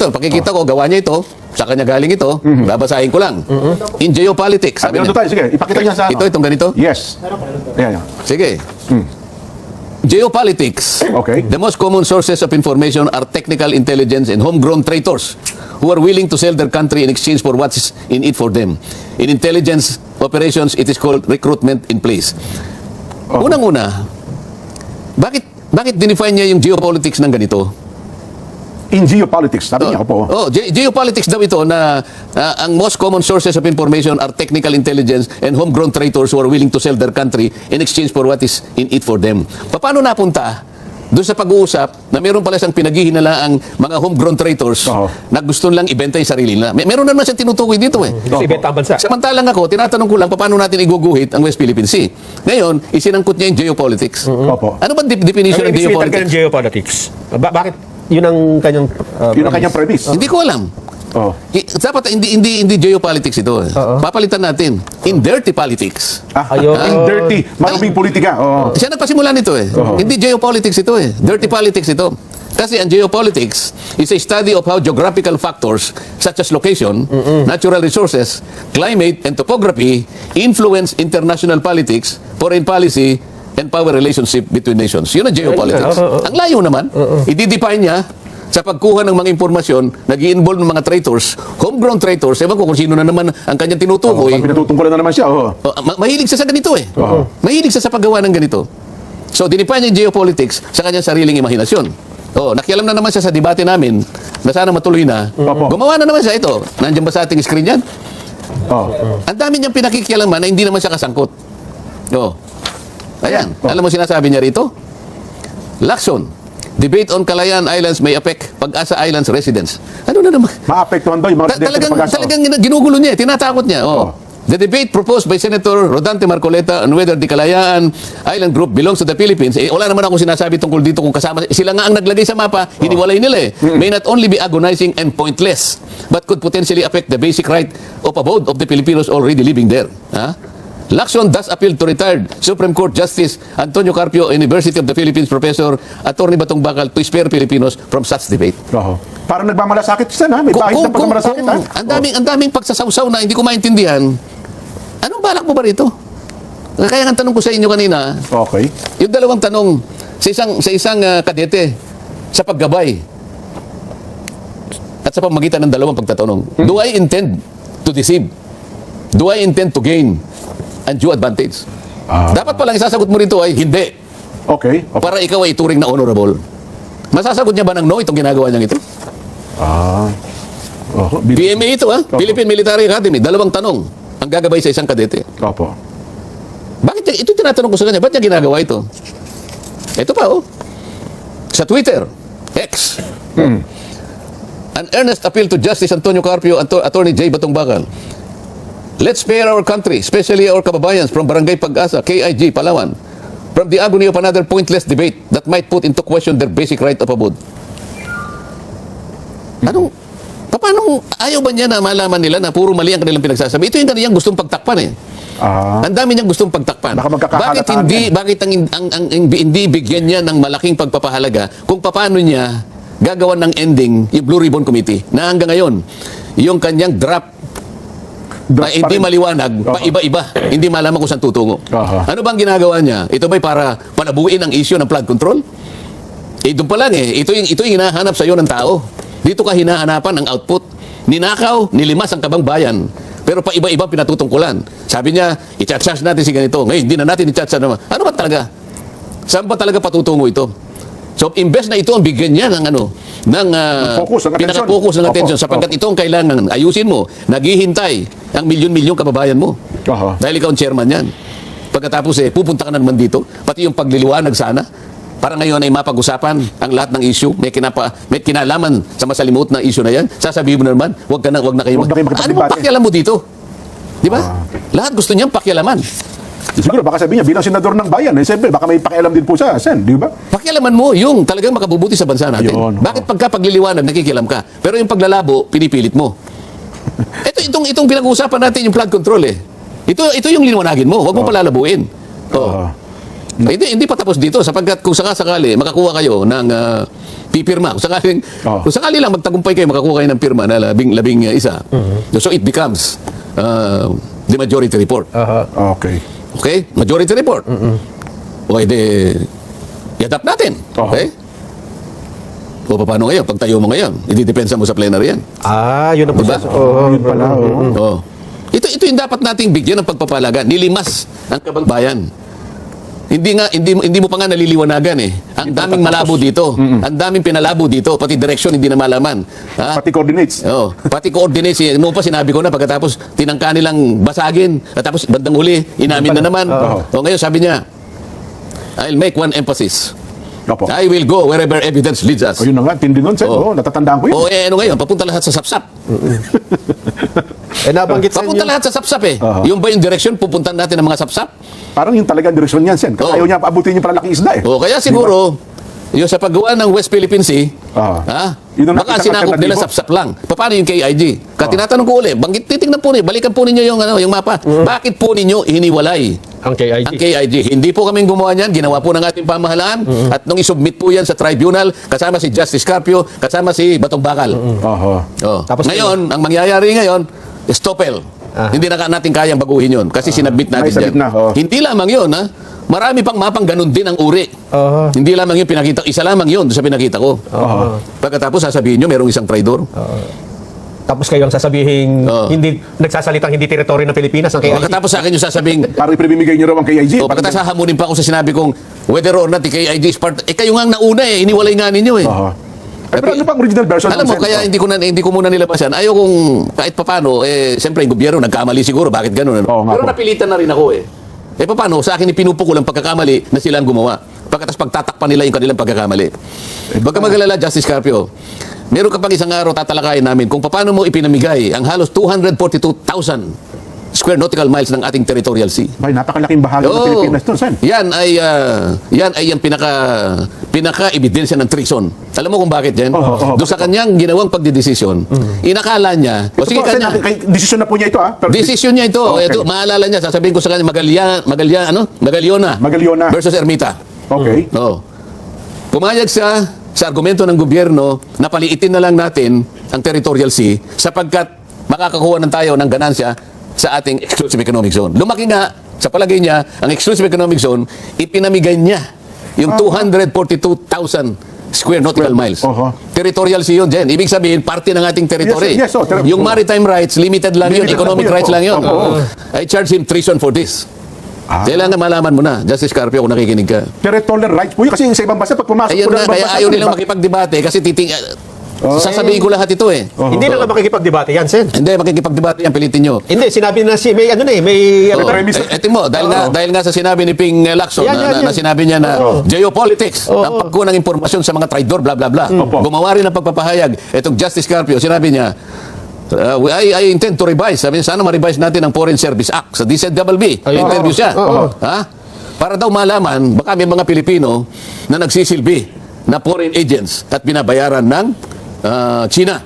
Ito, pakikita ko, gawa niya ito, sa kanya galing ito, babasahin ko lang. In geopolitics, sabi Ano niya. tayo? Sige, ipakita niya sa ano. Itong ganito? Yes. Ayan, yan. Sige. Geopolitics. Okay. The most common sources of information are technical intelligence and homegrown traitors who are willing to sell their country in exchange for what's in it for them. In intelligence operations, it is called recruitment in place. Unang-una, bakit dinefine niya yung geopolitics ng ganito? In geopolitics, sabi niya po. Geopolitics daw ito na ang most common sources of information are technical intelligence and homegrown traitors who are willing to sell their country in exchange for what is in it for them. Paano napunta doon sa pag-uusap na meron pala siyang pinaghihinalaang mga homegrown traitors na gusto lang ibenta yung sarili nila? Meron naman siyang tinutukoy dito eh. Kasi ibenta ang bansa. Samantalang ako, tinatanong ko lang paano natin iguguhit ang West Philippine Sea. Ngayon, isinangkot niya yung geopolitics. Opo. Ano ba definition ng geopolitics? Geopolitics. Bakit? Yun ang kanyang... Yun ang kanyang premise. Hindi ko alam. Oh. Dapat hindi geopolitics ito. Papalitan natin. In dirty politics. Ayun. In dirty, maruming politika. Oh. Siya nagpasimula nito eh. Hindi geopolitics ito eh. Dirty politics ito. Kasi ang geopolitics is a study of how geographical factors such as location, natural resources, climate, and topography influence international politics, foreign policy, and power relationship between nations. Yun ang geopolitics. Ang layo naman, i-define niya sa pagkuha ng mga impormasyon, nag-i-involve ng mga traitors, homegrown traitors, ewan ko kung sino na naman ang kanyang tinutukoy. Pinatutungkulan na naman siya. Mahilig siya sa ganito eh. Mahilig siya sa paggawa ng ganito. So, dinefine niya yung geopolitics sa kanyang sariling imahinasyon. Nakialam na naman siya sa debate namin na sana matuloy na. Gumawa na naman siya ito. Nandiyan ba sa ating screen yan? Ang dami niyang pinakikialaman na hindi naman siya kasangkot. Ayan. Alam mo sinasabi niya rito? Lacson. Debate on Calayan Islands may affect Pag-asa Islands residents. Ano na naman? Maapektuhan daw yung mga residente ng Pag-asa. Talagang ginugulo niya, tinatakot niya. The debate proposed by Senator Rodante Marcoleta on whether the Kalayaan Island Group belongs to the Philippines, wala naman akong sinasabi tungkol dito kung kasama. Sila nga ang naglagay sa mapa, hiniwalay nila eh. May not only be agonizing and pointless, but could potentially affect the basic right of abode of the Filipinos already living there. Lacson thus appealed to retired Supreme Court Justice Antonio Carpio, University of the Philippines Professor, Attorney Batong Bakal, to spare Filipinos from such debate. Parang nagmamalasakit siya na. May bahid ng pagmamalasakit ha. Ang daming pagsasawsaw na hindi ko maintindihan. Anong balak mo ba rito? Kaya nga tanong ko sa inyo kanina, yung dalawang tanong sa isang kadete sa paggabay at sa pamagitan ng dalawang pagtatanong. Do I intend to deceive? Do I intend to gain undue advantage? Dapat palang isasagot mo rito ay hindi. Para ikaw ay ituring na honorable. Masasagot niya ba ng no itong ginagawa niyang ito? PMA ito Philippine Military Academy. Dalawang tanong ang gagabay sa isang kadete. Bakit niya, ito tinatanong ko sa kanya, ba't niya ginagawa ito? Ito pa sa Twitter, X. An earnest appeal to Justice Antonio Carpio, Attorney J. Batong Bakal. Let's spare our country, especially our kababayans from Barangay Pag-asa, KIG, Palawan, from the agony of another pointless debate that might put into question their basic right of abode. Paano ayaw ba niya na malaman nila na puro mali ang kanilang pinagsasabi? Ito yung kaniyang gustong pagtakpan eh. Ang dami niyang gustong pagtakpan. Bakit ang hindi bigyan niya ng malaking pagpapahalaga kung paano niya gagawan ng ending yung Blue Ribbon Committee na hanggang ngayon, yung kanyang draft ay hindi maliwanag, paiba-iba, hindi malaman kung saan tutungo. Ano bang ginagawa niya? Ito ba'y para palabuin ang issue ng flood control? Doon pa lang ito yung hinahanap sa iyo ng tao. Dito ka hinahanapan ng output. Ninakaw, nilimas ang kabang bayan. Pero paiba-iba pinatutungkulan. Sabi niya, i-charge natin si ganito. Ngayon, hindi na natin i-charge naman. Ano ba talaga? Saan ba talaga patutungo ito? So, imbes na ito ang bigyan niya ng pinaka-focus ng attention sapagkat ito ang kailangan ayusin mo, naghihintay ang milyon-milyon kababayan mo. Dahil ikaw ang chairman yan. Pagkatapos pupunta ka na naman dito, pati yung pagliliwanag sana, para ngayon ay mapag-usapan ang lahat ng issue, may kinalaman sa masalimuot na issue na yan, sasabihin mo na naman, wag na kayo ano mo pakialam mo dito? Di ba? Lahat gusto niyang pakialaman. Siguro baka sabihin niya bilang senador ng bayan, siyempre baka may pakialam din po siya, Sen, di ba? Pakialaman mo yung talagang makabubuti sa bansa natin. Bakit pagka pagliliwanag nakikialam ka, pero yung paglalabo pinipilit mo? Itong pinag-uusapan natin yung flood control Ito yung liwanagin mo, wag mo palalabuin. Hindi pa tapos dito sapagkat kung sakali makakuha kayo ng pipirma, kung sakali lang magtagumpay kayo makakuha kayo ng pirma na labing isa. So it becomes the majority report. Okay. Okay? Majority report. Okay, i-adapt natin. Okay? O paano ngayon? Pagtayo mo ngayon, i-depensa mo sa plenary yan. Yun ang Diba? proseso. Yun pala, Oh. Ito yung dapat nating bigyan ng pagpapalaga. Nilimas ang kabangbayan. Hindi mo pa nga naliliwanagan eh. Ang daming malabo dito. Ang daming pinalabo dito. Pati direction hindi na malaman. Ha? Pati coordinates. Oh, pati coordinates. Noon pa sinabi ko na pagkatapos tinangka nilang basagin. At tapos bandang huli, inamin na naman. O ngayon sabi niya, I'll make one emphasis. Opo. I will go wherever evidence leads us. O yun na nga, tindi nun, Sen. Oo. Natatandaan ko yun. O ano ngayon, papunta lahat sa sapsap. Nabanggit sa Papunta inyo. lahat sa sapsap eh. Yung ba yung direction, pupuntan natin ng mga sapsap? Parang yung talagang direksyon niyan, Sen. Kasi Oo. ayaw niya paabutin yung palalaking isla eh. O kaya siguro, yung sa paggawa ng West Philippine Sea, Yun ang baka isang sinakop nila alternatibo. sapsap lang. Paano yung KIG? Tinatanong ko ulit, titignan po ninyo, balikan po ninyo yung mapa. Bakit po ninyo hiniwalay Ang KIG. ang KIG? Hindi po kaming gumawa niyan, ginawa po ng ating pamahalaan at nung isubmit po yan sa tribunal, kasama si Justice Carpio, kasama si Batong Bakal. Oho. Oh. Tapos Ngayon, ang mangyayari ngayon, stopel. Hindi na natin kayang baguhin yun kasi sinabit natin Naisabit dyan. na, oh. Hindi lamang yun, ha? Marami pang mapang ganun din ang uri. Hindi lamang yun pinakita. Isa lamang yun sa pinakita ko. Pagkatapos sasabihin nyo, merong isang traidor. Tapos kayo ang sasabihin, Oo. hindi nagsasalitang hindi teritoryo ng Pilipinas ang KIG. Pagkatapos sa akin yung sasabing, Parang ipinibigay niyo raw ang KIG. pagkatapos hahamunin pa ako sa sinabi kong, whether or not the KIG is part, kayo nga ang nauna eh, iniwalay nga ninyo eh. Oho. Pero ano pa ang original version? Alam mo, Sen? kaya hindi ko muna nilabasan. Ayaw kung kahit papano, siyempre yung gobyerno nagkamali siguro, bakit ganun? Oo nga Pero po. napilitan na rin ako eh. Paano, sa akin ipinupukol ang pagkakamali na sila ang gumawa. Pagkatapos pagtatakpan nila yung kanilang pagkakamali. Huwag ka mag-alala, Justice Carpio. Meron ka pang isang araw tatalakayin namin kung paano mo ipinamigay ang halos 242,000 square nautical miles ng ating territorial sea. Ay, napakalaking bahagi ng Pilipinas to, Sen. Yan ay yung pinaka-ebidensya ng treason. Alam mo kung bakit yan? Doon sa kanyang ginawang pagdidesisyon, inakala niya, o sige Ito po, Sen, kanya, desisyon na po niya ito, Pero, desisyon niya ito. Okay. Ito, maalala niya, sasabihin ko sa kanya, Magaliona Magaliona. versus Ermita. Okay. Oo. Pumayag siya sa argumento ng gobyerno na paliitin na lang natin ang territorial sea sapagkat makakakuha ng tayo ng ganansya sa ating exclusive economic zone. Lumaki nga, sa palagay niya, ang exclusive economic zone, ipinamigay niya yung 242,000 square nautical miles. Territorial sea yun, Jen. Ibig sabihin, parte ng ating territory. Yes, yung maritime rights, limited lang yun. Limited Economic lang yun. rights lang yun. Oo. I charge him treason for this. Kailangan malaman mo na, Justice Carpio, kung nakikinig ka. territorial rights po yun. Kasi sa ibang bansa, pag pumasok Ayun po na, ng ibang kaya bansa, ayaw di nilang ba? makipagdebate kasi sasabihin ko lahat ito eh. Hindi na lang makikipagdebate yan, Sen. Hindi, makikipagdebate yan, pilitin nyo. Hindi, sinabi na may Oh, premise. etin mo, dahil nga sa sinabi ni Ping Lacson Yan. na sinabi niya na geopolitics, ang pagkuha ng impormasyon sa mga traidor, bla bla bla. Gumawa rin ng pagpapahayag. Itong Justice Carpio, sinabi niya, I intend to revise. Sabi niya, sana ma-revise natin ang Foreign Service Act sa DZBB. Interview siya. Ha? Para daw malaman, baka may mga Pilipino na nagsisilbi na foreign agents at binabayaran ng China.